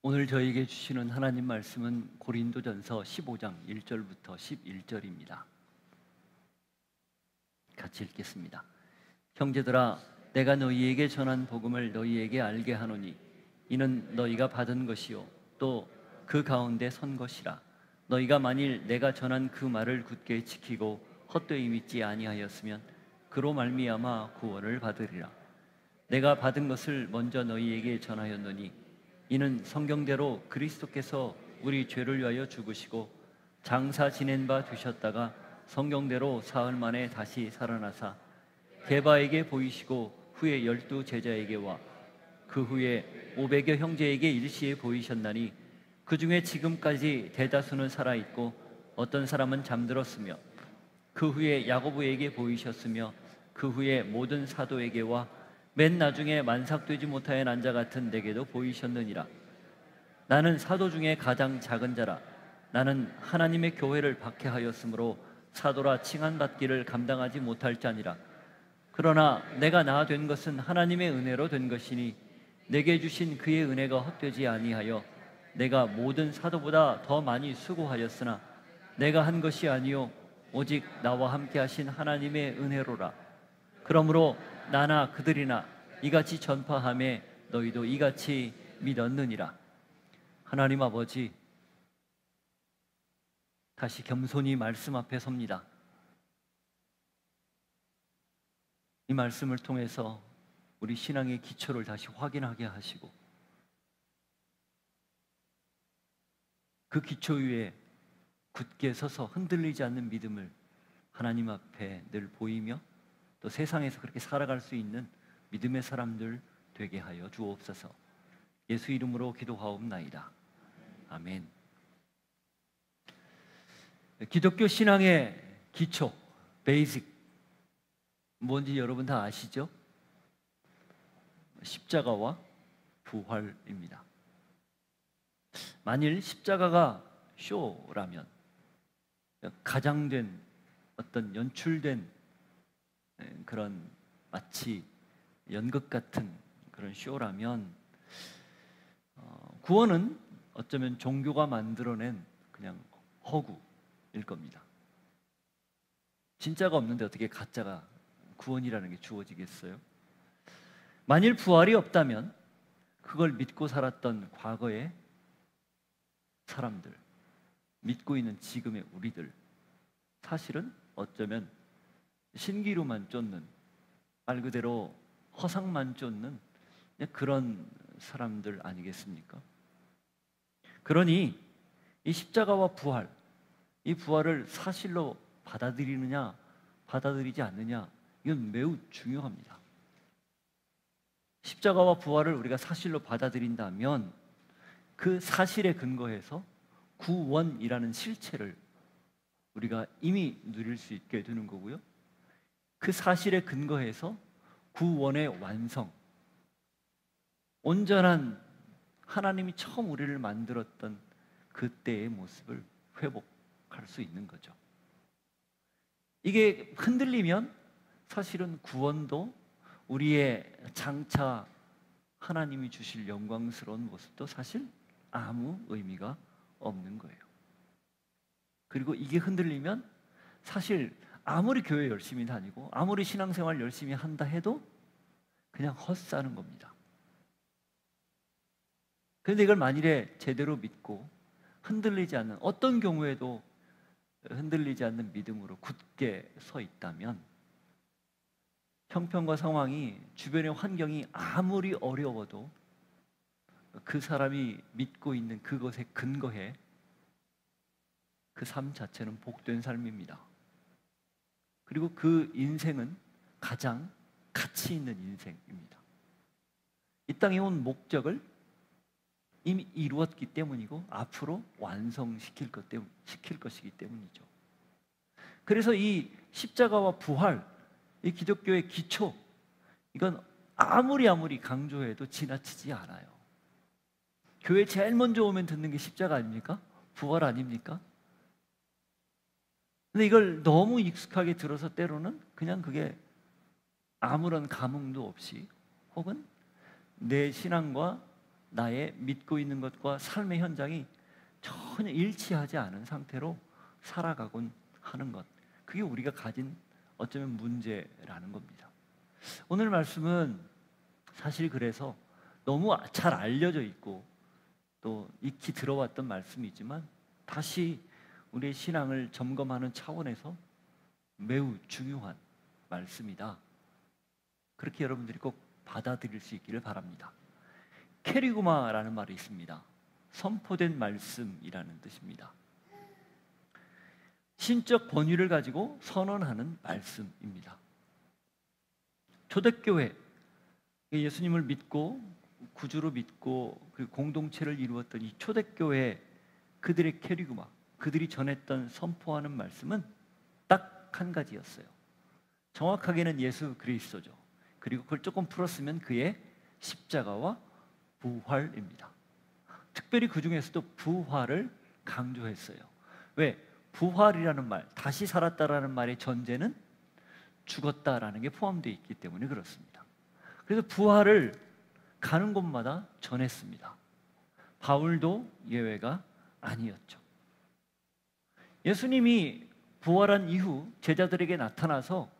오늘 저에게 주시는 하나님 말씀은 고린도전서 15장 1절부터 11절입니다. 같이 읽겠습니다. 형제들아, 내가 너희에게 전한 복음을 너희에게 알게 하노니 이는 너희가 받은 것이요 또 그 가운데 선 것이라. 너희가 만일 내가 전한 그 말을 굳게 지키고 헛되이 믿지 아니하였으면 그로 말미암아 구원을 받으리라. 내가 받은 것을 먼저 너희에게 전하였노니 이는 성경대로 그리스도께서 우리 죄를 위하여 죽으시고 장사 지낸 바 되셨다가 성경대로 사흘 만에 다시 살아나사 게바에게 보이시고 후에 12 제자에게와 그 후에 500여 형제에게 일시에 보이셨나니 그 중에 지금까지 대다수는 살아있고 어떤 사람은 잠들었으며 그 후에 야고보에게 보이셨으며 그 후에 모든 사도에게와 맨 나중에 만삭되지 못하여 난 자 같은 내게도 보이셨느니라. 나는 사도 중에 가장 작은 자라. 나는 하나님의 교회를 박해하였으므로 사도라 칭한받기를 감당하지 못할 자니라. 그러나 내가 나 된 것은 하나님의 은혜로 된 것이니 내게 주신 그의 은혜가 헛되지 아니하여 내가 모든 사도보다 더 많이 수고하였으나 내가 한 것이 아니요 오직 나와 함께 하신 하나님의 은혜로라. 그러므로 나나 그들이나 이같이 전파하매 너희도 이같이 믿었느니라. 하나님 아버지, 다시 겸손히 말씀 앞에 섭니다. 이 말씀을 통해서 우리 신앙의 기초를 다시 확인하게 하시고 그 기초 위에 굳게 서서 흔들리지 않는 믿음을 하나님 앞에 늘 보이며 또 세상에서 그렇게 살아갈 수 있는 믿음의 사람들 되게 하여 주옵소서. 예수 이름으로 기도하옵나이다. 아멘. 기독교 신앙의 기초, 베이직, 뭔지 여러분 다 아시죠? 십자가와 부활입니다. 만일 십자가가 쇼라면, 가장된 어떤 연출된 그런 마치 연극 같은 그런 쇼라면 구원은 어쩌면 종교가 만들어낸 그냥 허구일 겁니다. 진짜가 없는데 어떻게 가짜가 구원이라는 게 주어지겠어요? 만일 부활이 없다면 그걸 믿고 살았던 과거의 사람들, 믿고 있는 지금의 우리들, 사실은 어쩌면 신기루만 쫓는, 말 그대로 허상만 쫓는 그런 사람들 아니겠습니까? 그러니 이 십자가와 부활, 이 부활을 사실로 받아들이느냐 받아들이지 않느냐, 이건 매우 중요합니다. 십자가와 부활을 우리가 사실로 받아들인다면 그 사실에 근거해서 구원이라는 실체를 우리가 이미 누릴 수 있게 되는 거고요. 그 사실에 근거해서 구원의 완성, 온전한 하나님이 처음 우리를 만들었던 그때의 모습을 회복할 수 있는 거죠. 이게 흔들리면 사실은 구원도 우리의 장차 하나님이 주실 영광스러운 모습도 사실 아무 의미가 없는 거예요. 그리고 이게 흔들리면 사실 아무리 교회 열심히 다니고 아무리 신앙생활 열심히 한다 해도 그냥 헛사는 겁니다. 그런데 이걸 만일에 제대로 믿고 흔들리지 않는, 어떤 경우에도 흔들리지 않는 믿음으로 굳게 서 있다면 형편과 상황이, 주변의 환경이 아무리 어려워도 그 사람이 믿고 있는 그것에 근거해 그 삶 자체는 복된 삶입니다. 그리고 그 인생은 가장 가치 있는 인생입니다. 이 땅에 온 목적을 이미 이루었기 때문이고 앞으로 완성시킬 것이기 때문이죠. 그래서 이 십자가와 부활, 이 기독교의 기초, 이건 아무리 강조해도 지나치지 않아요. 교회 제일 먼저 오면 듣는 게 십자가 아닙니까? 부활 아닙니까? 근데 이걸 너무 익숙하게 들어서 때로는 그냥 그게 아무런 감흥도 없이, 혹은 내 신앙과 나의 믿고 있는 것과 삶의 현장이 전혀 일치하지 않은 상태로 살아가곤 하는 것, 그게 우리가 가진 어쩌면 문제라는 겁니다. 오늘 말씀은 사실 그래서 너무 잘 알려져 있고 또 익히 들어왔던 말씀이지만 다시 우리의 신앙을 점검하는 차원에서 매우 중요한 말씀이다, 그렇게 여러분들이 꼭 받아들일 수 있기를 바랍니다. 캐리고마라는 말이 있습니다. 선포된 말씀이라는 뜻입니다. 신적 권위를 가지고 선언하는 말씀입니다. 초대교회, 예수님을 믿고 구주로 믿고 그리고 공동체를 이루었던 이 초대교회, 그들의 캐리고마, 그들이 전했던 선포하는 말씀은 딱 한 가지였어요. 정확하게는 예수 그리스도죠. 그리고 그걸 조금 풀었으면 그의 십자가와 부활입니다. 특별히 그 중에서도 부활을 강조했어요. 왜? 부활이라는 말, 다시 살았다라는 말의 전제는 죽었다라는 게 포함되어 있기 때문에 그렇습니다. 그래서 부활을 가는 곳마다 전했습니다. 바울도 예외가 아니었죠. 예수님이 부활한 이후 제자들에게 나타나서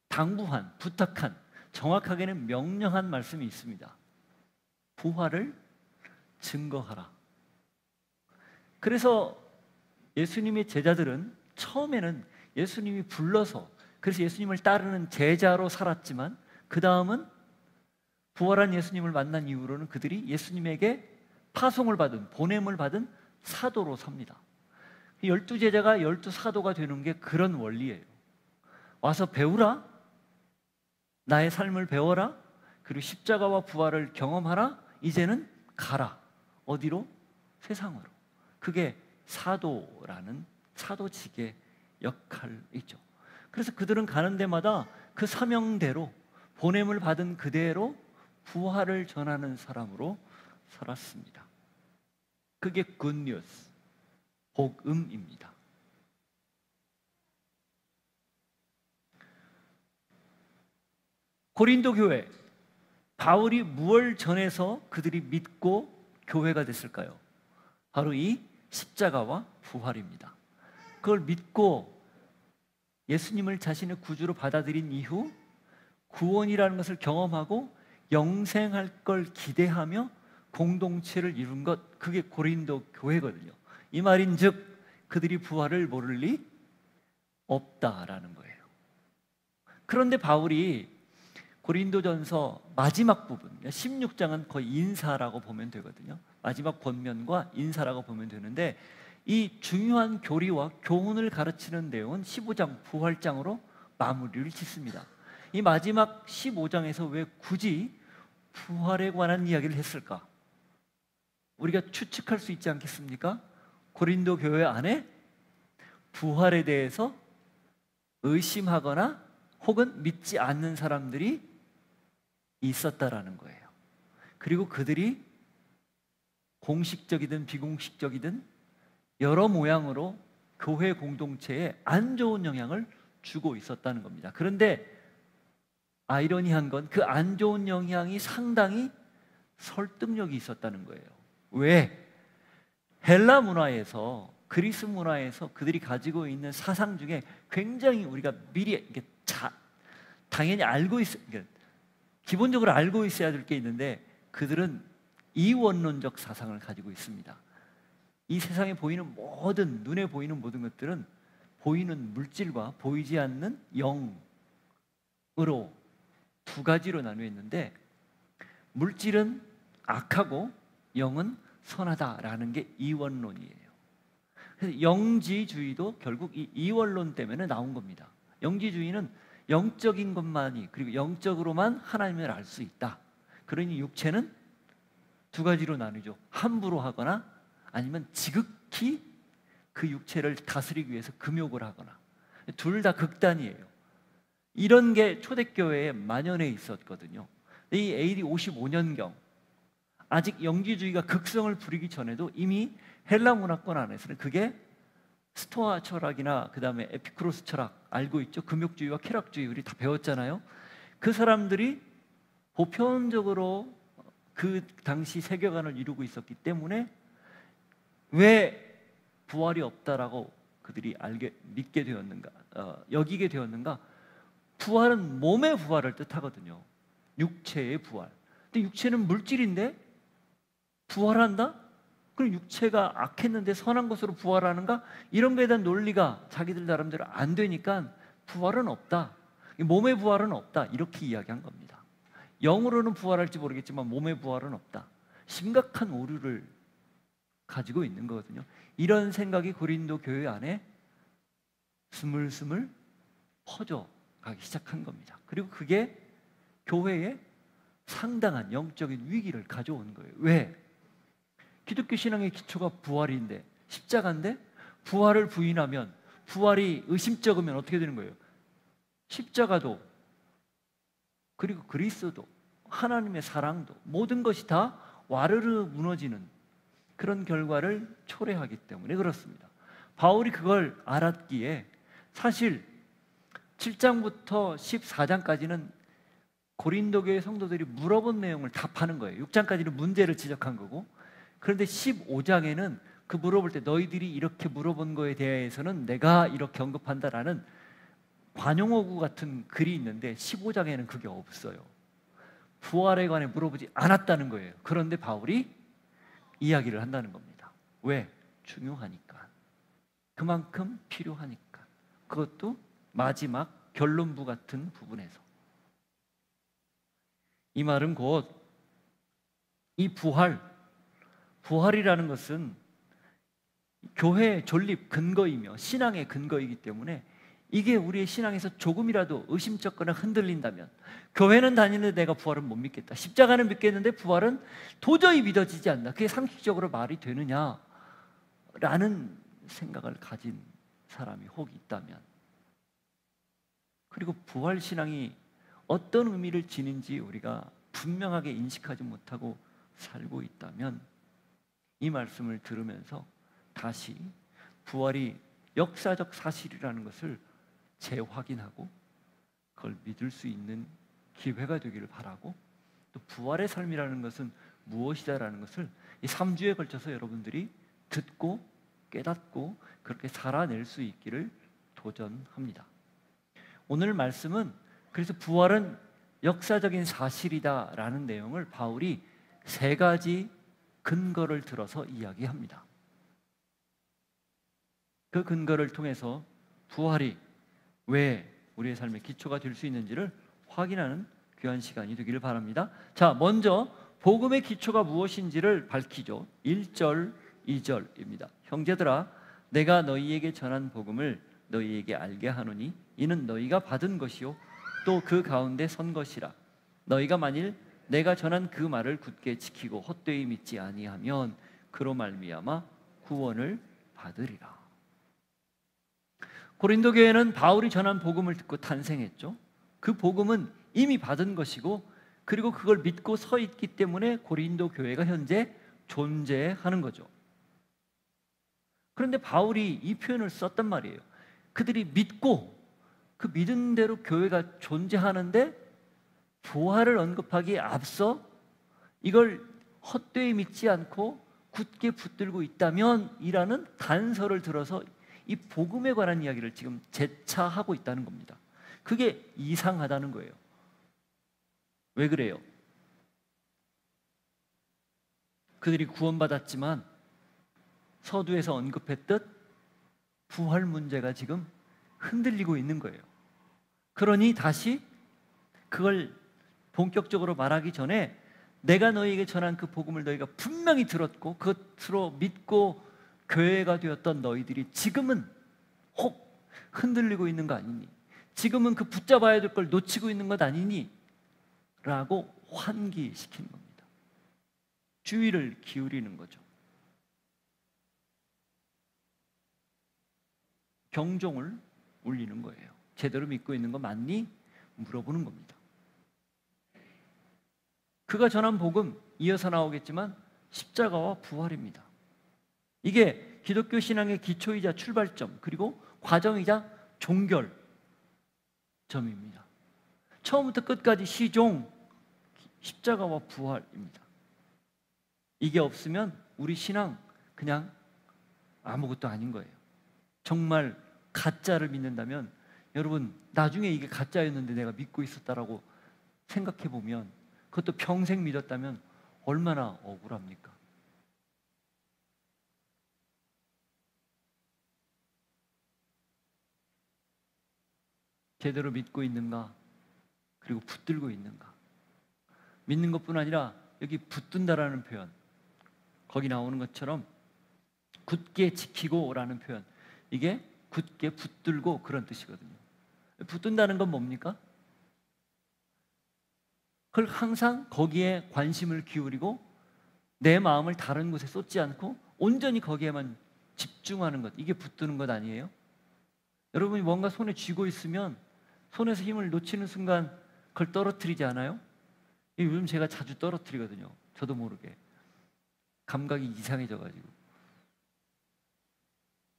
당부한, 부탁한, 정확하게는 명령한 말씀이 있습니다. 부활을 증거하라. 그래서 예수님의 제자들은 처음에는 예수님이 불러서, 그래서 예수님을 따르는 제자로 살았지만 그 다음은 부활한 예수님을 만난 이후로는 그들이 예수님에게 파송을 받은, 보냄을 받은 사도로 삽니다. 12제자가 12사도가 되는 게 그런 원리예요. 와서 배우라, 나의 삶을 배워라, 그리고 십자가와 부활을 경험하라, 이제는 가라. 어디로? 세상으로. 그게 사도라는 사도직의 역할이죠. 그래서 그들은 가는 데마다 그 사명대로, 보냄을 받은 그대로 부활을 전하는 사람으로 살았습니다. 그게 굿뉴스, 복음입니다. 고린도 교회, 바울이 무엇을 전해서 그들이 믿고 교회가 됐을까요? 바로 이 십자가와 부활입니다. 그걸 믿고 예수님을 자신의 구주로 받아들인 이후 구원이라는 것을 경험하고 영생할 걸 기대하며 공동체를 이룬 것, 그게 고린도 교회거든요. 이 말인즉 그들이 부활을 모를 리 없다라는 거예요. 그런데 바울이 고린도전서 마지막 부분, 16장은 거의 인사라고 보면 되거든요. 마지막 권면과 인사라고 보면 되는데 이 중요한 교리와 교훈을 가르치는 내용은 15장 부활장으로 마무리를 짓습니다. 이 마지막 15장에서 왜 굳이 부활에 관한 이야기를 했을까? 우리가 추측할 수 있지 않겠습니까? 고린도 교회 안에 부활에 대해서 의심하거나 혹은 믿지 않는 사람들이 있었다라는 거예요. 그리고 그들이 공식적이든 비공식적이든 여러 모양으로 교회 공동체에 안 좋은 영향을 주고 있었다는 겁니다. 그런데 아이러니한 건 그 안 좋은 영향이 상당히 설득력이 있었다는 거예요. 왜? 헬라 문화에서, 그리스 문화에서 그들이 가지고 있는 사상 중에 굉장히 우리가 미리 당연히 알고 기본적으로 알고 있어야 될 게 있는데, 그들은 이원론적 사상을 가지고 있습니다. 이 세상에 보이는 모든, 눈에 보이는 모든 것들은 보이는 물질과 보이지 않는 영으로 두 가지로 나누어 있는데, 물질은 악하고 영은 선하다라는 게 이원론이에요. 그래서 영지주의도 결국 이 이원론 때문에 나온 겁니다. 영지주의는 영적인 것만이, 그리고 영적으로만 하나님을 알 수 있다. 그러니 육체는 두 가지로 나누죠. 함부로 하거나 아니면 지극히 그 육체를 다스리기 위해서 금욕을 하거나, 둘 다 극단이에요. 이런 게 초대교회에 만연해 있었거든요. 이 AD 55년경, 아직 영지주의가 극성을 부리기 전에도 이미 헬라 문화권 안에서는 그게 스토아 철학이나 그 다음에 에피쿠로스 철학 알고 있죠? 금욕주의와 쾌락주의 우리 다 배웠잖아요. 그 사람들이 보편적으로 그 당시 세계관을 이루고 있었기 때문에 왜 부활이 없다라고 그들이 믿게 되었는가, 여기게 되었는가? 부활은 몸의 부활을 뜻하거든요. 육체의 부활. 근데 육체는 물질인데 부활한다? 그럼 육체가 악했는데 선한 것으로 부활하는가? 이런 거에 대한 논리가 자기들 나름대로 안 되니까 부활은 없다. 몸의 부활은 없다. 이렇게 이야기한 겁니다. 영으로는 부활할지 모르겠지만 몸의 부활은 없다. 심각한 오류를 가지고 있는 거거든요. 이런 생각이 고린도 교회 안에 스물스물 퍼져가기 시작한 겁니다. 그리고 그게 교회에 상당한 영적인 위기를 가져온 거예요. 왜? 기독교 신앙의 기초가 부활인데, 십자가인데, 부활을 부인하면, 부활이 의심쩍으면 어떻게 되는 거예요? 십자가도, 그리고 그리스도, 하나님의 사랑도, 모든 것이 다 와르르 무너지는 그런 결과를 초래하기 때문에 그렇습니다. 바울이 그걸 알았기에 사실 7장부터 14장까지는 고린도 교회 성도들이 물어본 내용을 답하는 거예요. 6장까지는 문제를 지적한 거고, 그런데 15장에는 그 물어볼 때 너희들이 이렇게 물어본 거에 대해서는 내가 이렇게 언급한다라는 관용어구 같은 글이 있는데 15장에는 그게 없어요. 부활에 관해 물어보지 않았다는 거예요. 그런데 바울이 이야기를 한다는 겁니다. 왜? 중요하니까. 그만큼 필요하니까. 그것도 마지막 결론부 같은 부분에서. 이 말은 곧 이 부활이라는 것은 교회의 존립 근거이며 신앙의 근거이기 때문에 이게 우리의 신앙에서 조금이라도 의심쩍거나 흔들린다면, 교회는 다니는데 내가 부활은 못 믿겠다, 십자가는 믿겠는데 부활은 도저히 믿어지지 않는다, 그게 상식적으로 말이 되느냐라는 생각을 가진 사람이 혹 있다면, 그리고 부활 신앙이 어떤 의미를 지닌지 우리가 분명하게 인식하지 못하고 살고 있다면, 이 말씀을 들으면서 다시 부활이 역사적 사실이라는 것을 재확인하고 그걸 믿을 수 있는 기회가 되기를 바라고, 또 부활의 삶이라는 것은 무엇이다라는 것을 이 3주에 걸쳐서 여러분들이 듣고 깨닫고 그렇게 살아낼 수 있기를 도전합니다. 오늘 말씀은 그래서 부활은 역사적인 사실이다라는 내용을 바울이 3가지 근거를 들어서 이야기합니다. 그 근거를 통해서 부활이 왜 우리의 삶의 기초가 될 수 있는지를 확인하는 귀한 시간이 되기를 바랍니다. 자, 먼저 복음의 기초가 무엇인지를 밝히죠. 1절, 2절입니다. 형제들아, 내가 너희에게 전한 복음을 너희에게 알게 하노니 이는 너희가 받은 것이요 또 그 가운데 선 것이라. 너희가 만일 내가 전한 그 말을 굳게 지키고 헛되이 믿지 아니하면 그로 말미암아 구원을 받으리라. 고린도 교회는 바울이 전한 복음을 듣고 탄생했죠. 그 복음은 이미 받은 것이고, 그리고 그걸 믿고 서 있기 때문에 고린도 교회가 현재 존재하는 거죠. 그런데 바울이 이 표현을 썼단 말이에요. 그들이 믿고 그 믿은 대로 교회가 존재하는데 부활을 언급하기에 앞서 이걸 헛되이 믿지 않고 굳게 붙들고 있다면 이라는 단서를 들어서 이 복음에 관한 이야기를 지금 재차하고 있다는 겁니다. 그게 이상하다는 거예요. 왜 그래요? 그들이 구원받았지만 서두에서 언급했듯 부활 문제가 지금 흔들리고 있는 거예요. 그러니 다시 그걸 본격적으로 말하기 전에 내가 너희에게 전한 그 복음을 너희가 분명히 들었고 그것으로 믿고 교회가 되었던 너희들이 지금은 혹 흔들리고 있는 거 아니니? 지금은 그 붙잡아야 될 걸 놓치고 있는 것 아니니? 라고 환기시키는 겁니다. 주의를 기울이는 거죠. 경종을 울리는 거예요. 제대로 믿고 있는 거 맞니? 물어보는 겁니다. 그가 전한 복음, 이어서 나오겠지만 십자가와 부활입니다. 이게 기독교 신앙의 기초이자 출발점, 그리고 과정이자 종결점입니다. 처음부터 끝까지 시종, 십자가와 부활입니다. 이게 없으면 우리 신앙 그냥 아무것도 아닌 거예요. 정말 가짜를 믿는다면 여러분, 나중에 이게 가짜였는데 내가 믿고 있었다라고 생각해 보면, 그것도 평생 믿었다면 얼마나 억울합니까? 제대로 믿고 있는가? 그리고 붙들고 있는가? 믿는 것뿐 아니라 여기 붙든다라는 표현, 거기 나오는 것처럼 굳게 지키고 라는 표현, 이게 굳게 붙들고 그런 뜻이거든요. 붙든다는 건 뭡니까? 그걸 항상 거기에 관심을 기울이고 내 마음을 다른 곳에 쏟지 않고 온전히 거기에만 집중하는 것, 이게 붙드는 것 아니에요? 여러분이 뭔가 손에 쥐고 있으면 손에서 힘을 놓치는 순간 그걸 떨어뜨리지 않아요? 요즘 제가 자주 떨어뜨리거든요. 저도 모르게 감각이 이상해져가지고.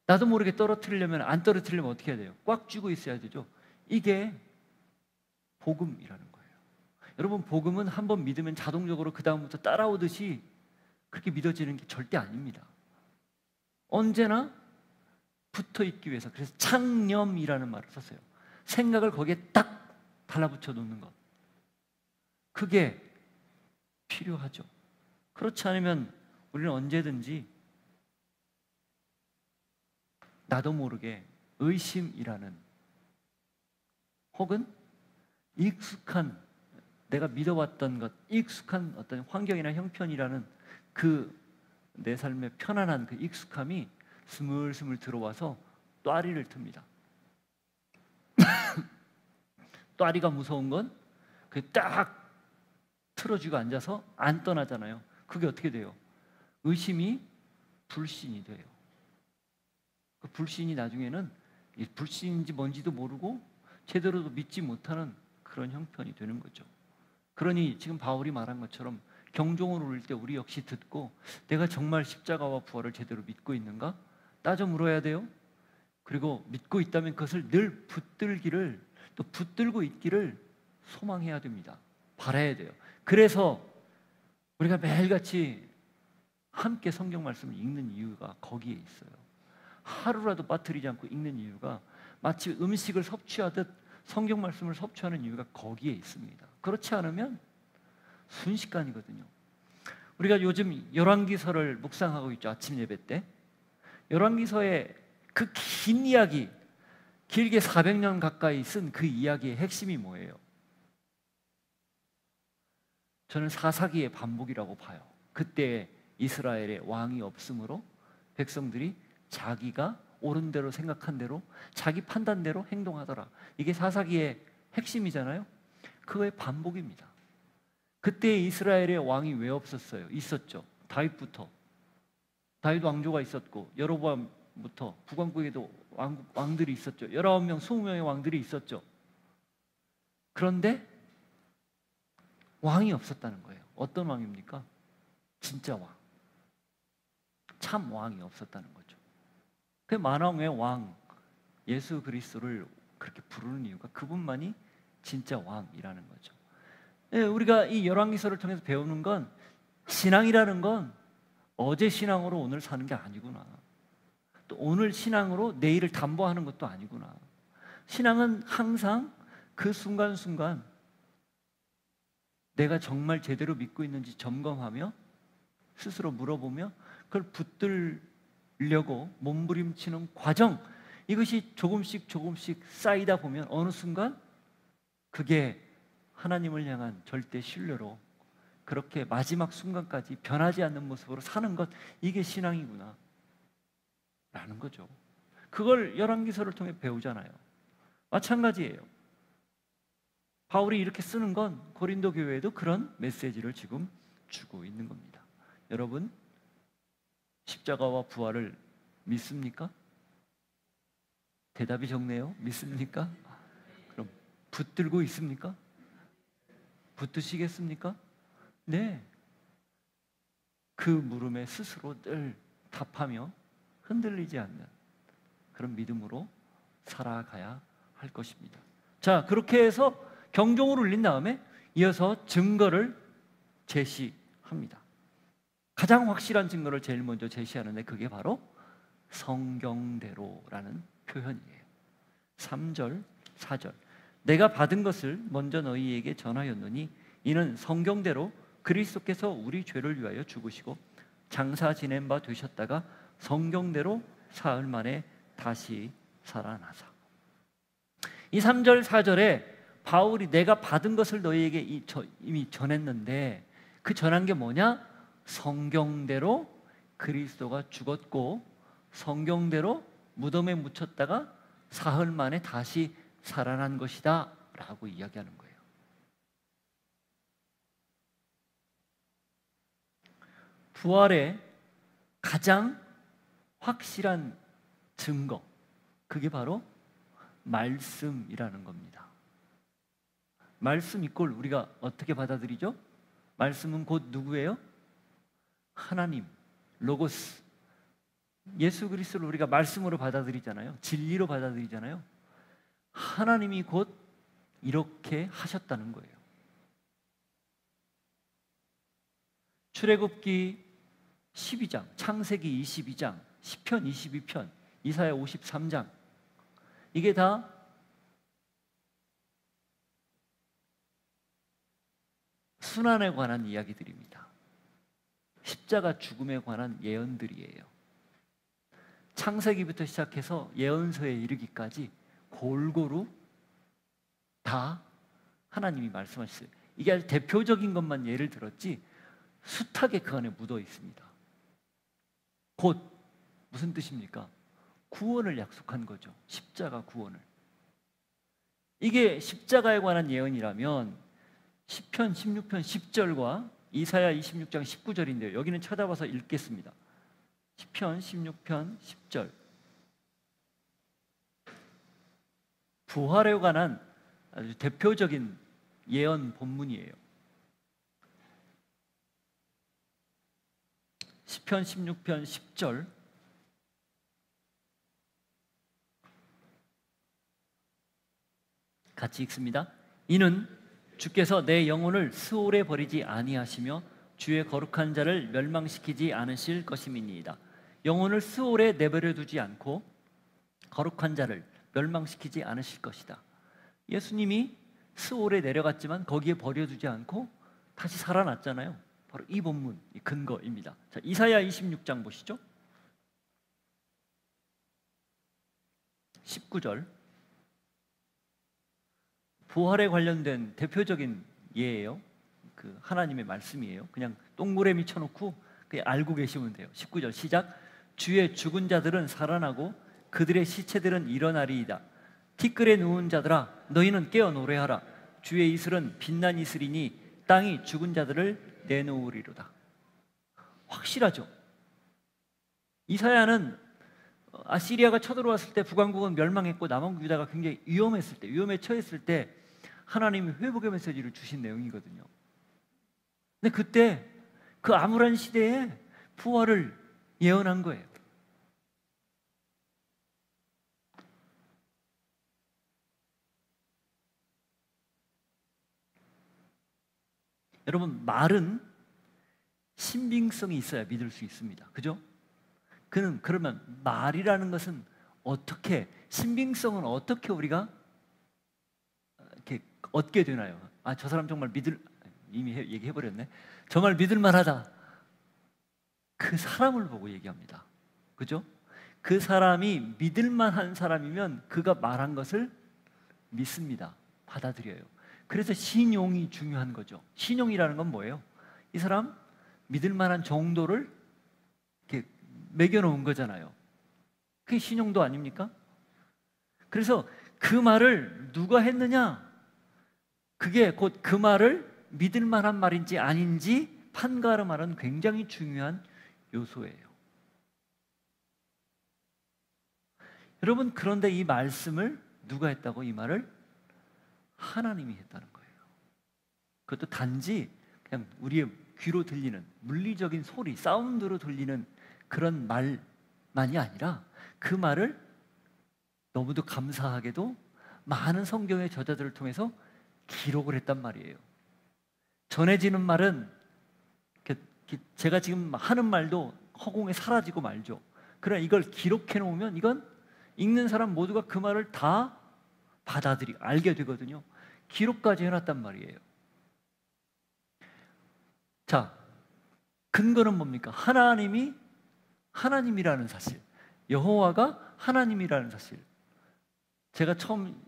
나도 모르게 떨어뜨리려면, 안 떨어뜨리려면 어떻게 해야 돼요? 꽉 쥐고 있어야 되죠. 이게 복음이라는 거예요. 여러분, 복음은 한번 믿으면 자동적으로 그 다음부터 따라오듯이 그렇게 믿어지는 게 절대 아닙니다. 언제나 붙어 있기 위해서, 그래서 창념이라는 말을 썼어요. 생각을 거기에 딱 달라붙여 놓는 것, 그게 필요하죠. 그렇지 않으면 우리는 언제든지 나도 모르게 의심이라는, 혹은 익숙한, 내가 믿어왔던 것, 익숙한 어떤 환경이나 형편이라는 그 내 삶의 편안한 그 익숙함이 스물스물 들어와서 또아리를 틉니다. 또아리가 무서운 건 그게 딱 틀어지고 앉아서 안 떠나잖아요. 그게 어떻게 돼요? 의심이 불신이 돼요. 그 불신이 나중에는 불신인지 뭔지도 모르고 제대로도 믿지 못하는 그런 형편이 되는 거죠. 그러니 지금 바울이 말한 것처럼 경종을 울릴 때 우리 역시 듣고 내가 정말 십자가와 부활을 제대로 믿고 있는가? 따져 물어야 돼요. 그리고 믿고 있다면 그것을 늘 붙들기를, 또 붙들고 있기를 소망해야 됩니다. 바라야 돼요. 그래서 우리가 매일같이 함께 성경 말씀을 읽는 이유가 거기에 있어요. 하루라도 빠뜨리지 않고 읽는 이유가 마치 음식을 섭취하듯 성경 말씀을 섭취하는 이유가 거기에 있습니다. 그렇지 않으면 순식간이거든요. 우리가 요즘 열왕기서를 묵상하고 있죠. 아침 예배 때 열왕기서의 그 긴 이야기, 길게 400년 가까이 쓴 그 이야기의 핵심이 뭐예요? 저는 사사기의 반복이라고 봐요. 그때 이스라엘에 왕이 없으므로 백성들이 자기가 옳은 대로 생각한 대로 자기 판단대로 행동하더라. 이게 사사기의 핵심이잖아요. 그거의 반복입니다. 그때 이스라엘에 왕이 왜 없었어요? 있었죠. 다윗부터. 다윗 왕조가 있었고 여로보암부터 북왕국에도 왕들이 있었죠. 19명, 20명의 왕들이 있었죠. 그런데 왕이 없었다는 거예요. 어떤 왕입니까? 진짜 왕. 참 왕이 없었다는 거죠. 그 만왕의 왕 예수 그리스도를 그렇게 부르는 이유가 그분만이 진짜 왕이라는 거죠. 네, 우리가 이 열왕기서를 통해서 배우는 건 신앙이라는 건 어제 신앙으로 오늘 사는 게 아니구나. 또 오늘 신앙으로 내일을 담보하는 것도 아니구나. 신앙은 항상 그 순간순간 내가 정말 제대로 믿고 있는지 점검하며 스스로 물어보며 그걸 붙들려고 몸부림치는 과정, 이것이 조금씩 조금씩 쌓이다 보면 어느 순간 그게 하나님을 향한 절대 신뢰로 그렇게 마지막 순간까지 변하지 않는 모습으로 사는 것, 이게 신앙이구나 라는 거죠. 그걸 열왕기서를 통해 배우잖아요. 마찬가지예요. 바울이 이렇게 쓰는 건 고린도 교회에도 그런 메시지를 지금 주고 있는 겁니다. 여러분, 십자가와 부활을 믿습니까? 대답이 적네요. 믿습니까? 그럼 붙들고 있습니까? 붙드시겠습니까? 네. 그 물음에 스스로 늘 답하며 흔들리지 않는 그런 믿음으로 살아가야 할 것입니다. 자, 그렇게 해서 경종을 울린 다음에 이어서 증거를 제시합니다. 가장 확실한 증거를 제일 먼저 제시하는데 그게 바로 성경대로라는 표현이에요. 3절, 4절. 내가 받은 것을 먼저 너희에게 전하였노니 이는 성경대로 그리스도께서 우리 죄를 위하여 죽으시고 장사 지낸 바 되셨다가 성경대로 사흘 만에 다시 살아나사. 이 3절, 4절에 바울이 내가 받은 것을 너희에게 이미 전했는데 그 전한 게 뭐냐? 성경대로 그리스도가 죽었고 성경대로 무덤에 묻혔다가 사흘 만에 다시 살아난 것이다 라고 이야기하는 거예요. 부활의 가장 확실한 증거, 그게 바로 말씀이라는 겁니다. 말씀 이꼴 우리가 어떻게 받아들이죠? 말씀은 곧 누구예요? 하나님, 로고스. 예수 그리스도를 우리가 말씀으로 받아들이잖아요. 진리로 받아들이잖아요. 하나님이 곧 이렇게 하셨다는 거예요. 출애굽기 12장, 창세기 22장, 시편 22편, 이사야 53장, 이게 다 순환에 관한 이야기들입니다. 십자가 죽음에 관한 예언들이에요. 창세기부터 시작해서 예언서에 이르기까지 골고루 다 하나님이 말씀하셨어요. 이게 아주 대표적인 것만 예를 들었지 숱하게 그 안에 묻어 있습니다. 곧 무슨 뜻입니까? 구원을 약속한 거죠. 십자가 구원을. 이게 십자가에 관한 예언이라면 시편 16편 10절과 이사야 26장 19절인데요. 여기는 찾아봐서 읽겠습니다. 시편 16편 10절. 부활에 관한 아주 대표적인 예언 본문이에요. 시편 16편 10절. 같이 읽습니다. 이는 주께서 내 영혼을 스올에 버리지 아니하시며 주의 거룩한 자를 멸망시키지 않으실 것임이니이다. 영혼을 스올에 내버려 두지 않고 거룩한 자를 멸망시키지 않으실 것이다. 예수님이 스올에 내려갔지만 거기에 버려두지 않고 다시 살아났잖아요. 바로 이 본문, 이 근거입니다. 자, 이사야 26장 보시죠. 19절. 부활에 관련된 대표적인 예예요. 그 하나님의 말씀이에요. 그냥 동그라미 쳐놓고 그냥 알고 계시면 돼요. 19절 시작. 주의 죽은 자들은 살아나고 그들의 시체들은 일어나리이다. 티끌에 누운 자들아 너희는 깨어 노래하라. 주의 이슬은 빛난 이슬이니 땅이 죽은 자들을 내놓으리로다. 확실하죠. 이사야는 아시리아가 쳐들어왔을 때 북왕국은 멸망했고 남왕국 유다가 굉장히 위험했을 때, 위험에 처했을 때 하나님이 회복의 메시지를 주신 내용이거든요. 근데 그때 그 암울한 시대에 부활을 예언한 거예요. 여러분, 말은 신빙성이 있어야 믿을 수 있습니다. 그죠? 그러면 말이라는 것은 어떻게, 신빙성은 어떻게 우리가 이렇게 얻게 되나요? 아, 저 사람 정말 이미 얘기해버렸네. 정말 믿을만하다. 그 사람을 보고 얘기합니다. 그죠? 그 사람이 믿을만한 사람이면 그가 말한 것을 믿습니다. 받아들여요. 그래서 신용이 중요한 거죠. 신용이라는 건 뭐예요? 이 사람 믿을만한 정도를 이렇게 매겨놓은 거잖아요. 그게 신용도 아닙니까? 그래서 그 말을 누가 했느냐? 그게 곧 그 말을 믿을만한 말인지 아닌지 판가름하는 굉장히 중요한 요소예요. 여러분, 그런데 이 말씀을 누가 했다고? 이 말을 하나님이 했다는 거예요. 그것도 단지 그냥 우리의 귀로 들리는 물리적인 소리, 사운드로 들리는 그런 말만이 아니라 그 말을 너무도 감사하게도 많은 성경의 저자들을 통해서 기록을 했단 말이에요. 전해지는 말은 제가 지금 하는 말도 허공에 사라지고 말죠. 그러나 이걸 기록해 놓으면 이건 읽는 사람 모두가 그 말을 다 알게 되거든요. 기록까지 해놨단 말이에요. 자, 근거는 뭡니까? 하나님이라는 사실, 여호와가 하나님이라는 사실. 제가 처음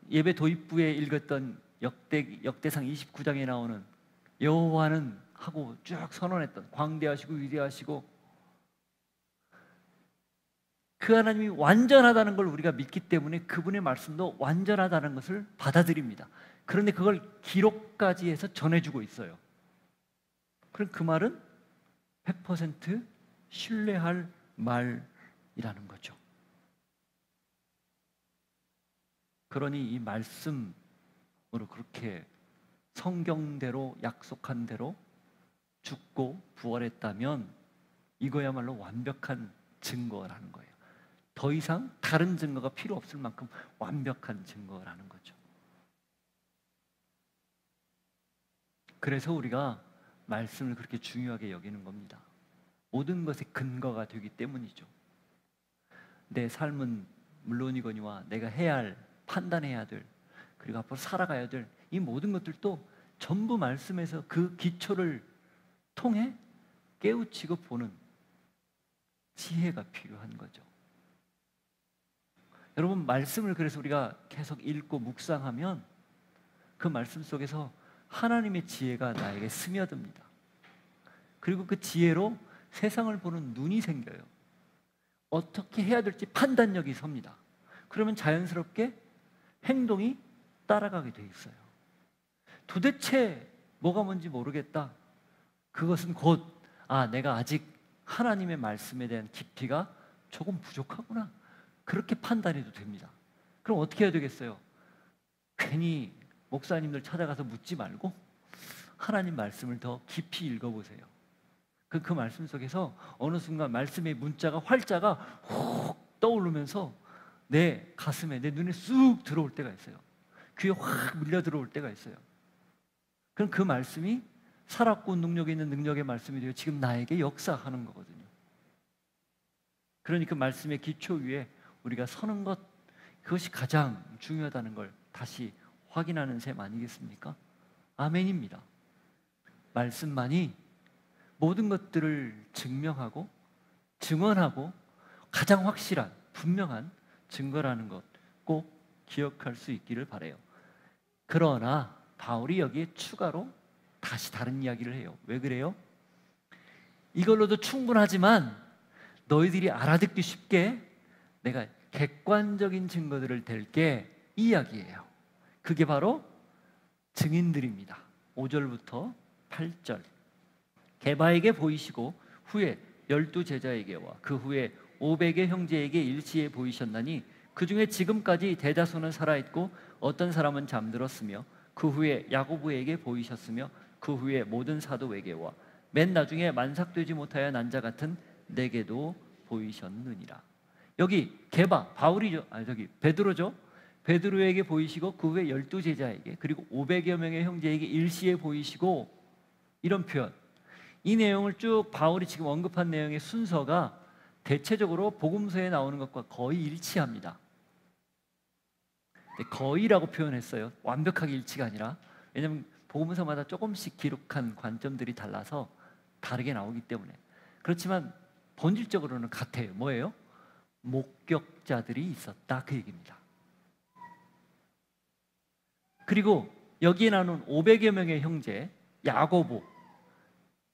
예배 도입부에 읽었던 역대상 29장에 나오는 여호와는 하고 쭉 선언했던, 광대하시고 위대하시고 그 하나님이 완전하다는 걸 우리가 믿기 때문에 그분의 말씀도 완전하다는 것을 받아들입니다. 그런데 그걸 기록까지 해서 전해주고 있어요. 그럼 그 말은 100% 신뢰할 말이라는 거죠. 그러니 이 말씀으로 그렇게 성경대로 약속한 대로 죽고 부활했다면 이거야말로 완벽한 증거라는 거예요. 더 이상 다른 증거가 필요 없을 만큼 완벽한 증거라는 거죠. 그래서 우리가 말씀을 그렇게 중요하게 여기는 겁니다. 모든 것의 근거가 되기 때문이죠. 내 삶은 물론이거니와 내가 해야 할, 판단해야 될, 그리고 앞으로 살아가야 될 이 모든 것들도 전부 말씀에서 그 기초를 통해 깨우치고 보는 지혜가 필요한 거죠. 여러분, 말씀을 그래서 우리가 계속 읽고 묵상하면 그 말씀 속에서 하나님의 지혜가 나에게 스며듭니다. 그리고 그 지혜로 세상을 보는 눈이 생겨요. 어떻게 해야 될지 판단력이 섭니다. 그러면 자연스럽게 행동이 따라가게 돼 있어요. 도대체 뭐가 뭔지 모르겠다. 그것은 곧 내가 아직 하나님의 말씀에 대한 깊이가 조금 부족하구나. 그렇게 판단해도 됩니다. 그럼 어떻게 해야 되겠어요? 괜히 목사님들 찾아가서 묻지 말고 하나님 말씀을 더 깊이 읽어보세요. 그 말씀 속에서 어느 순간 말씀의 문자가, 활자가 훅 떠오르면서 내 가슴에, 내 눈에 쑥 들어올 때가 있어요. 귀에 확 밀려 들어올 때가 있어요. 그럼 그 말씀이 살았고 능력이 있는 능력의 말씀이 되어 지금 나에게 역사하는 거거든요. 그러니 그 말씀의 기초 위에 우리가 서는 것, 그것이 가장 중요하다는 걸 다시 확인하는 셈 아니겠습니까? 아멘입니다. 말씀만이 모든 것들을 증명하고 증언하고 가장 확실한, 분명한 증거라는 것 꼭 기억할 수 있기를 바라요. 그러나 바울이 여기에 추가로 다시 다른 이야기를 해요. 왜 그래요? 이걸로도 충분하지만 너희들이 알아듣기 쉽게 내가 객관적인 증거들을 댈게, 이 이야기예요. 그게 바로 증인들입니다. 5절부터 8절. 게바에게 보이시고 후에 12 제자에게와 그 후에 500의 형제에게 일시에 보이셨나니 그 중에 지금까지 대다수는 살아있고 어떤 사람은 잠들었으며 그 후에 야고보에게 보이셨으며 그 후에 모든 사도에게와 맨 나중에 만삭되지 못하여 난 자 같은 내게도 보이셨느니라. 여기 게바, 베드로죠. 베드로에게 보이시고 그 후에 12 제자에게, 그리고 500여 명의 형제에게 일시에 보이시고, 이런 표현. 이 내용을 쭉 바울이 지금 언급한 내용의 순서가 대체적으로 복음서에 나오는 것과 거의 일치합니다. 거의라고 표현했어요. 완벽하게 일치가 아니라. 왜냐하면 복음서마다 조금씩 기록한 관점들이 달라서 다르게 나오기 때문에. 그렇지만 본질적으로는 같아요. 뭐예요? 목격자들이 있었다, 그 얘기입니다. 그리고 여기에 나눈 500여 명의 형제 야고보,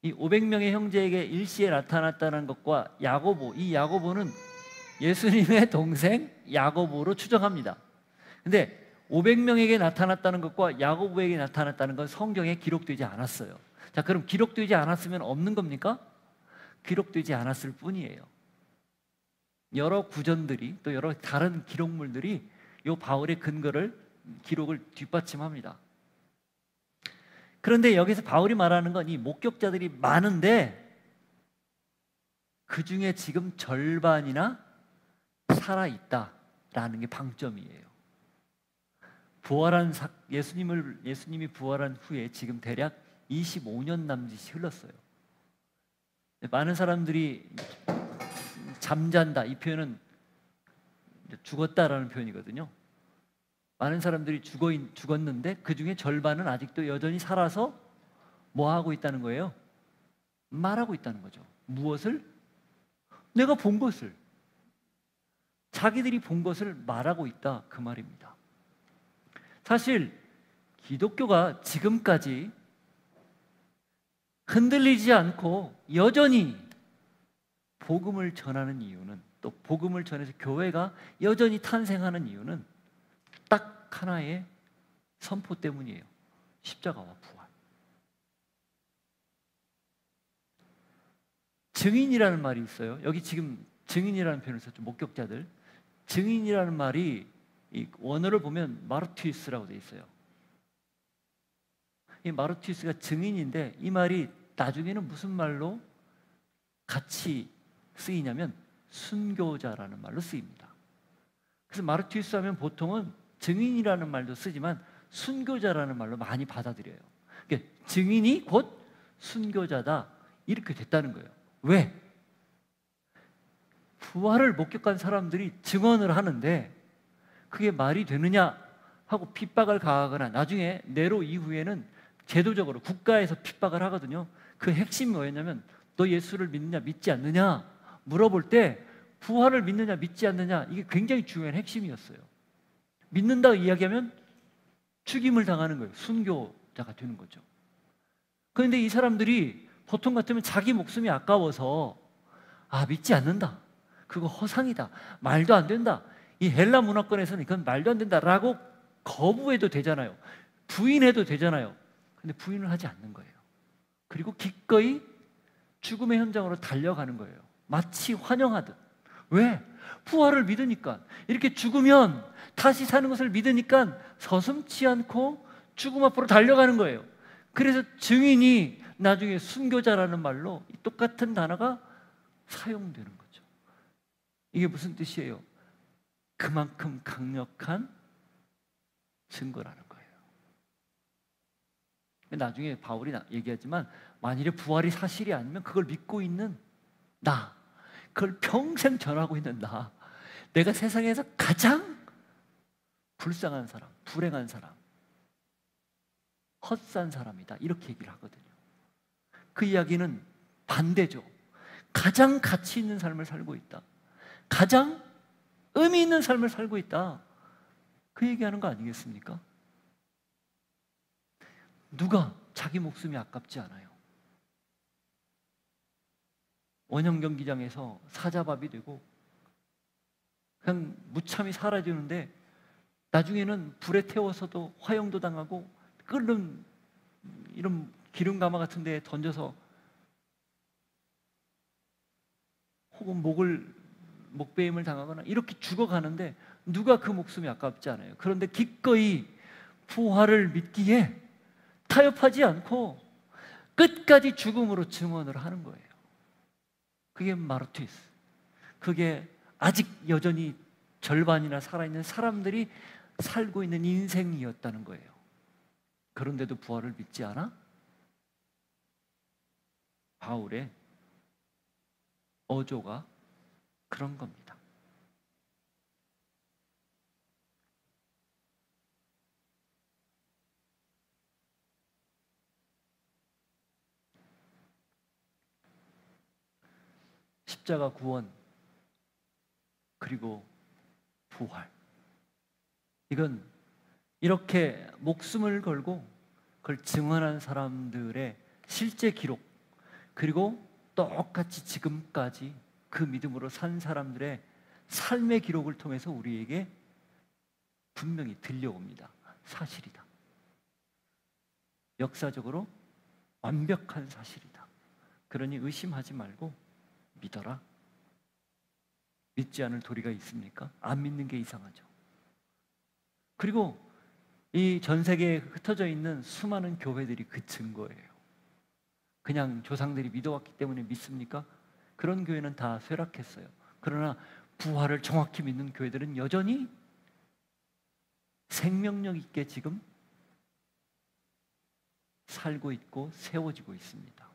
이 500명의 형제에게 일시에 나타났다는 것과 야고보, 이 야고보는 예수님의 동생 야고보로 추정합니다. 근데 500명에게 나타났다는 것과 야고보에게 나타났다는 건 성경에 기록되지 않았어요. 자, 그럼 기록되지 않았으면 없는 겁니까? 기록되지 않았을 뿐이에요. 여러 구전들이, 또 여러 다른 기록물들이 이 바울의 기록을 뒷받침합니다. 그런데 여기서 바울이 말하는 건 이 목격자들이 많은데 그 중에 지금 절반이나 살아있다라는 게 방점이에요. 예수님이 부활한 후에 지금 대략 25년 남짓이 흘렀어요. 많은 사람들이 잠잔다, 이 표현은 죽었다라는 표현이거든요. 많은 사람들이 죽었는데 그 중에 절반은 아직도 여전히 살아서 뭐 하고 있다는 거예요? 말하고 있다는 거죠. 무엇을? 내가 본 것을. 자기들이 본 것을 말하고 있다, 그 말입니다. 사실 기독교가 지금까지 흔들리지 않고 여전히 복음을 전하는 이유는, 또 복음을 전해서 교회가 여전히 탄생하는 이유는 딱 하나의 선포 때문이에요. 십자가와 부활. 증인이라는 말이 있어요. 여기 지금 증인이라는 표현을 썼죠. 목격자들. 증인이라는 말이 이 원어를 보면 마르티우스라고 되어 있어요. 이 마르티우스가 증인인데 이 말이 나중에는 무슨 말로 같이 쓰이냐면 순교자라는 말로 쓰입니다. 그래서 마르티우스 하면 보통은 증인이라는 말도 쓰지만 순교자라는 말로 많이 받아들여요. 그러니까 증인이 곧 순교자다, 이렇게 됐다는 거예요. 왜? 부활을 목격한 사람들이 증언을 하는데 그게 말이 되느냐 하고 핍박을 가하거나, 나중에 네로 이후에는 제도적으로 국가에서 핍박을 하거든요. 그 핵심이 뭐였냐면 너 예수를 믿느냐 믿지 않느냐 물어볼 때 부활을 믿느냐 믿지 않느냐, 이게 굉장히 중요한 핵심이었어요. 믿는다고 이야기하면 죽임을 당하는 거예요. 순교자가 되는 거죠. 그런데 이 사람들이 보통 같으면 자기 목숨이 아까워서 믿지 않는다, 그거 허상이다, 말도 안 된다, 이 헬라 문화권에서는 이건 말도 안 된다라고 거부해도 되잖아요. 부인해도 되잖아요. 근데 부인을 하지 않는 거예요. 그리고 기꺼이 죽음의 현장으로 달려가는 거예요. 마치 환영하듯. 왜? 부활을 믿으니까. 이렇게 죽으면 다시 사는 것을 믿으니까 서슴지 않고 죽음 앞으로 달려가는 거예요. 그래서 증인이 나중에 순교자라는 말로 똑같은 단어가 사용되는 거죠. 이게 무슨 뜻이에요? 그만큼 강력한 증거라는 거예요. 나중에 바울이 얘기하지만 만일에 부활이 사실이 아니면 그걸 믿고 있는 나, 그걸 평생 전하고 있는 나, 내가 세상에서 가장 불쌍한 사람, 불행한 사람, 헛산 사람이다, 이렇게 얘기를 하거든요. 그 이야기는 반대죠. 가장 가치 있는 삶을 살고 있다, 가장 의미 있는 삶을 살고 있다, 그 얘기하는 거 아니겠습니까? 누가 자기 목숨이 아깝지 않아요? 원형 경기장에서 사자밥이 되고 그냥 무참히 사라지는데 나중에는 불에 태워서도 화형도 당하고 끓는 이런 기름 가마 같은 데에 던져서 혹은 목베임을 당하거나 이렇게 죽어가는데 누가 그 목숨이 아깝지 않아요? 그런데 기꺼이 부활을 믿기에 타협하지 않고 끝까지 죽음으로 증언을 하는 거예요. 그게 마르티스, 그게 아직 여전히 절반이나 살아있는 사람들이 살고 있는 인생이었다는 거예요. 그런데도 부활을 믿지 않아? 바울의 어조가 그런 겁니다. 십자가 구원, 그리고 부활, 이건 이렇게 목숨을 걸고 그걸 증언한 사람들의 실제 기록, 그리고 똑같이 지금까지 그 믿음으로 산 사람들의 삶의 기록을 통해서 우리에게 분명히 들려옵니다. 사실이다. 역사적으로 완벽한 사실이다. 그러니 의심하지 말고 믿어라. 믿지 않을 도리가 있습니까? 안 믿는 게 이상하죠. 그리고 이 전 세계에 흩어져 있는 수많은 교회들이 그 증거예요. 그냥 조상들이 믿어왔기 때문에 믿습니까? 그런 교회는 다 쇠락했어요. 그러나 부활을 정확히 믿는 교회들은 여전히 생명력 있게 지금 살고 있고 세워지고 있습니다.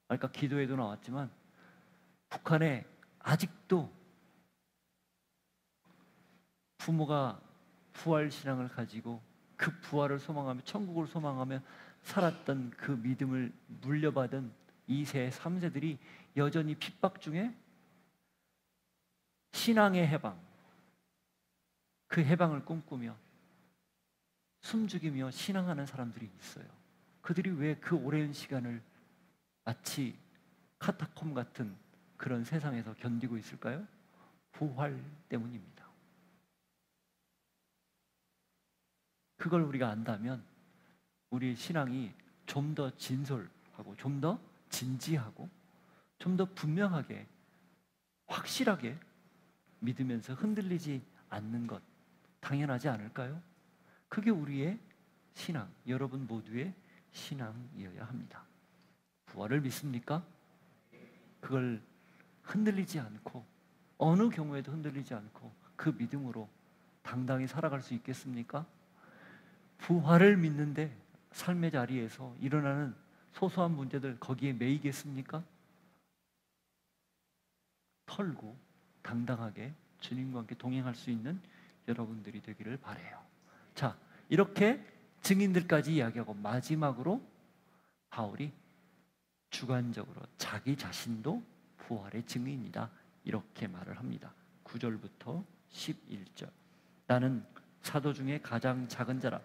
아까 기도에도 나왔지만 북한에 아직도 부모가 부활 신앙을 가지고 그 부활을 소망하며 천국을 소망하며 살았던 그 믿음을 물려받은 2세, 3세들이 여전히 핍박 중에 신앙의 해방, 그 해방을 꿈꾸며 숨죽이며 신앙하는 사람들이 있어요. 그들이 왜 그 오랜 시간을 마치 카타콤 같은 그런 세상에서 견디고 있을까요? 부활 때문입니다. 그걸 우리가 안다면 우리의 신앙이 좀 더 진솔하고 좀 더 진지하고 좀 더 분명하게 확실하게 믿으면서 흔들리지 않는 것 당연하지 않을까요? 그게 우리의 신앙, 여러분 모두의 신앙이어야 합니다. 부활을 믿습니까? 그걸 흔들리지 않고 어느 경우에도 흔들리지 않고 그 믿음으로 당당히 살아갈 수 있겠습니까? 부활을 믿는데 삶의 자리에서 일어나는 소소한 문제들 거기에 매이겠습니까? 털고 당당하게 주님과 함께 동행할 수 있는 여러분들이 되기를 바라요. 자, 이렇게 증인들까지 이야기하고 마지막으로 바울이 주관적으로 자기 자신도 부활의 증인이다 이렇게 말을 합니다. 9절부터 11절. 나는 사도 중에 가장 작은 자라.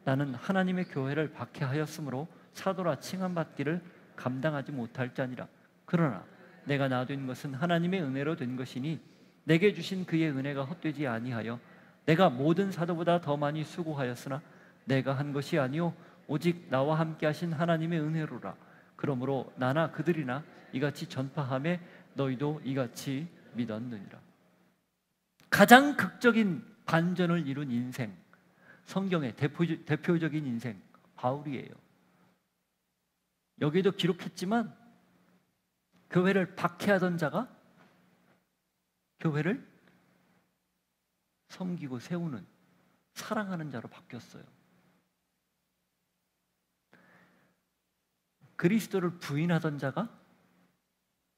나는 하나님의 교회를 박해하였으므로 사도라 칭함받기를 감당하지 못할 자니라. 그러나 내가 나된 것은 하나님의 은혜로 된 것이니 내게 주신 그의 은혜가 헛되지 아니하여 내가 모든 사도보다 더 많이 수고하였으나 내가 한 것이 아니요 오직 나와 함께 하신 하나님의 은혜로라. 그러므로 나나 그들이나 이같이 전파하며 너희도 이같이 믿었느니라. 가장 극적인 반전을 이룬 인생, 성경의 대표적인 인생 바울이에요. 여기도 기록했지만 교회를 박해하던 자가 교회를 섬기고 세우는 사랑하는 자로 바뀌었어요. 그리스도를 부인하던 자가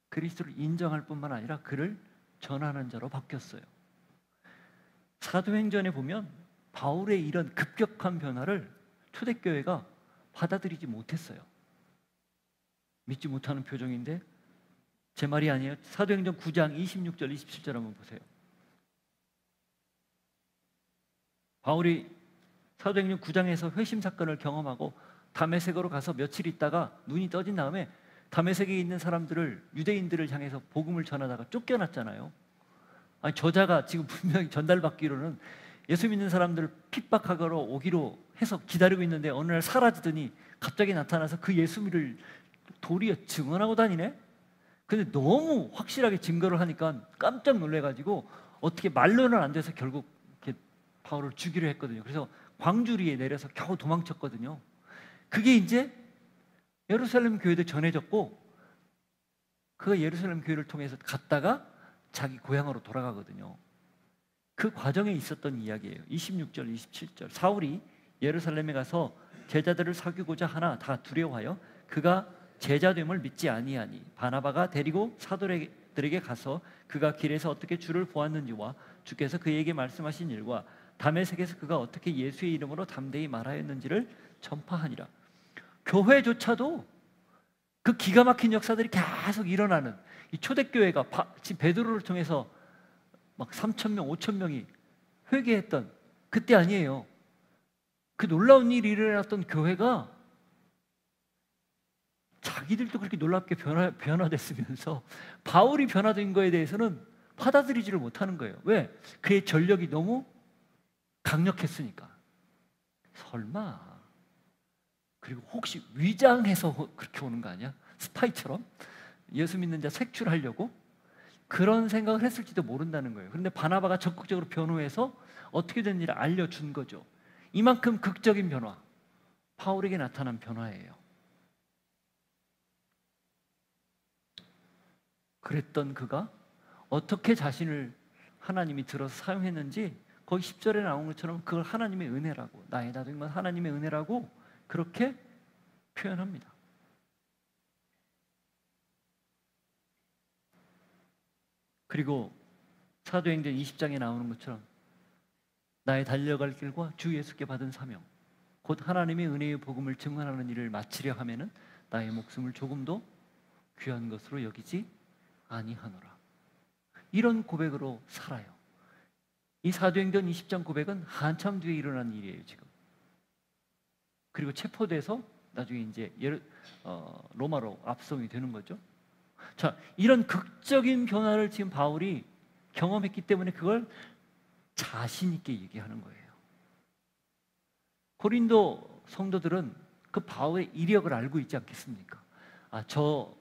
그리스도를 인정할 뿐만 아니라 그를 전하는 자로 바뀌었어요. 사도행전에 보면 바울의 이런 급격한 변화를 초대교회가 받아들이지 못했어요. 믿지 못하는 표정인데 제 말이 아니에요. 사도행전 9장 26절 27절 한번 보세요. 바울이 사도행전 9장에서 회심 사건을 경험하고 다메섹으로 가서 며칠 있다가 눈이 떠진 다음에 다메섹에 있는 사람들을 유대인들을 향해서 복음을 전하다가 쫓겨났잖아요. 아니, 저자가 지금 분명히 전달받기로는 예수 믿는 사람들을 핍박하러 오기로 해서 기다리고 있는데 어느 날 사라지더니 갑자기 나타나서 그 예수를 도리어 증언하고 다니네? 근데 너무 확실하게 증거를 하니까 깜짝 놀래가지고 어떻게 말로는 안 돼서 결국 이렇게 바울을 죽이려 했거든요. 그래서 광주리에 내려서 겨우 도망쳤거든요. 그게 이제 예루살렘 교회도 전해졌고 그 예루살렘 교회를 통해서 갔다가 자기 고향으로 돌아가거든요. 그 과정에 있었던 이야기예요. 26절, 27절. 사울이 예루살렘에 가서 제자들을 사귀고자 하나 다 두려워하여 그가 제자됨을 믿지 아니하니 바나바가 데리고 사도들에게 가서 그가 길에서 어떻게 주를 보았는지와 주께서 그에게 말씀하신 일과 다메섹에서 그가 어떻게 예수의 이름으로 담대히 말하였는지를 전파하니라. 교회조차도 그 기가 막힌 역사들이 계속 일어나는 이 초대교회가 지금 베드로를 통해서 막 3,000명, 5,000명이 회개했던 그때 아니에요. 그 놀라운 일이 일어났던 교회가 자기들도 그렇게 놀랍게 변화됐으면서 바울이 변화된 거에 대해서는 받아들이지를 못하는 거예요. 왜? 그의 전력이 너무 강력했으니까. 설마 그리고 혹시 위장해서 그렇게 오는 거 아니야? 스파이처럼 예수 믿는 자 색출하려고 그런 생각을 했을지도 모른다는 거예요. 그런데 바나바가 적극적으로 변호해서 어떻게 된 일을 알려준 거죠. 이만큼 극적인 변화, 바울에게 나타난 변화예요. 그랬던 그가 어떻게 자신을 하나님이 들어서 사용했는지 거기 10절에 나온 것처럼 그걸 하나님의 은혜라고, 나의 나된 건 하나님의 은혜라고 그렇게 표현합니다. 그리고 사도행전 20장에 나오는 것처럼 나의 달려갈 길과 주 예수께 받은 사명, 곧 하나님의 은혜의 복음을 증언하는 일을 마치려 하면은 나의 목숨을 조금도 귀한 것으로 여기지 아니하노라. 이런 고백으로 살아요. 이 사도행전 20장 고백은 한참 뒤에 일어난 일이에요, 지금. 그리고 체포돼서 나중에 이제 로마로 압송이 되는 거죠. 자, 이런 극적인 변화를 지금 바울이 경험했기 때문에 그걸 자신 있게 얘기하는 거예요. 고린도 성도들은 그 바울의 이력을 알고 있지 않겠습니까? 아, 저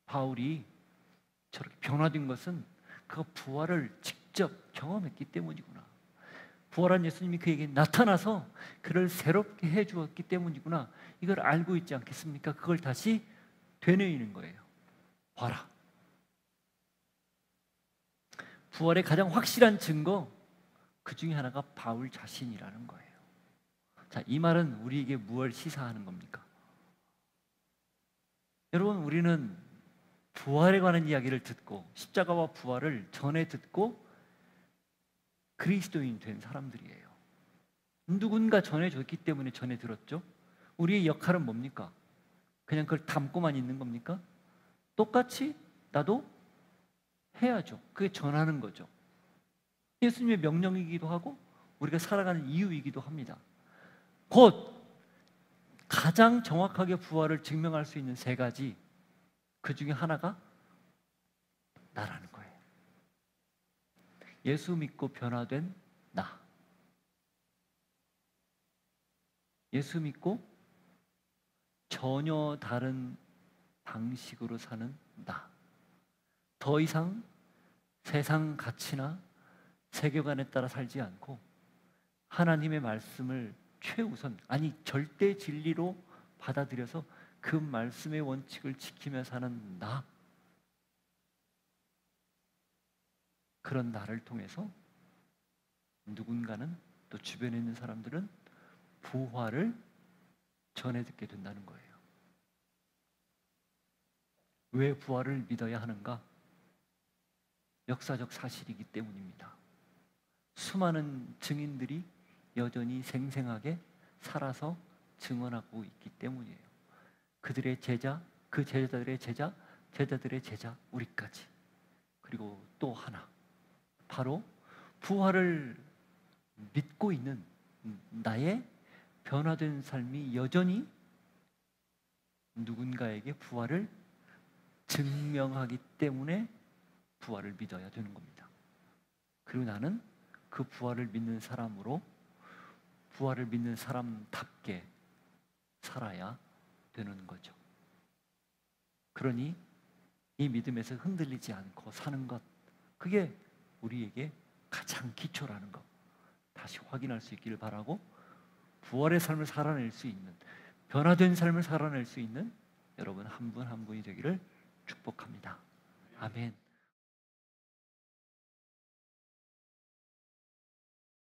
바울이 저렇게 변화된 것은 그 부활을 직접 경험했기 때문이구나. 부활한 예수님이 그에게 나타나서 그를 새롭게 해주었기 때문이구나. 이걸 알고 있지 않겠습니까? 그걸 다시 되뇌이는 거예요. 봐라. 부활의 가장 확실한 증거, 그 중에 하나가 바울 자신이라는 거예요. 자, 이 말은 우리에게 무엇을 시사하는 겁니까? 여러분, 우리는 부활에 관한 이야기를 듣고 십자가와 부활을 전에 듣고 그리스도인 된 사람들이에요. 누군가 전해줬기 때문에 전해 들었죠. 우리의 역할은 뭡니까? 그냥 그걸 담고만 있는 겁니까? 똑같이 나도 해야죠. 그게 전하는 거죠. 예수님의 명령이기도 하고 우리가 살아가는 이유이기도 합니다. 곧 가장 정확하게 부활을 증명할 수 있는 세 가지, 그 중에 하나가 나라는 거예요. 예수 믿고 변화된 나. 예수 믿고 전혀 다른 방식으로 사는 나. 더 이상 세상 가치나 세계관에 따라 살지 않고 하나님의 말씀을 최우선, 아니 절대 진리로 받아들여서 그 말씀의 원칙을 지키며 사는 나. 그런 나를 통해서 누군가는, 또 주변에 있는 사람들은 부활을 전해 듣게 된다는 거예요. 왜 부활을 믿어야 하는가? 역사적 사실이기 때문입니다. 수많은 증인들이 여전히 생생하게 살아서 증언하고 있기 때문이에요. 그들의 제자, 그 제자들의 제자, 제자들의 제자, 우리까지. 그리고 또 하나, 바로 부활을 믿고 있는 나의 변화된 삶이 여전히 누군가에게 부활을 증명하기 때문에 부활을 믿어야 되는 겁니다. 그리고 나는 그 부활을 믿는 사람으로 부활을 믿는 사람답게 살아야 되는 거죠. 그러니 이 믿음에서 흔들리지 않고 사는 것, 그게 우리에게 가장 기초라는 것 다시 확인할 수 있기를 바라고, 부활의 삶을 살아낼 수 있는, 변화된 삶을 살아낼 수 있는 여러분 한 분 한 분이 되기를 축복합니다. 아멘.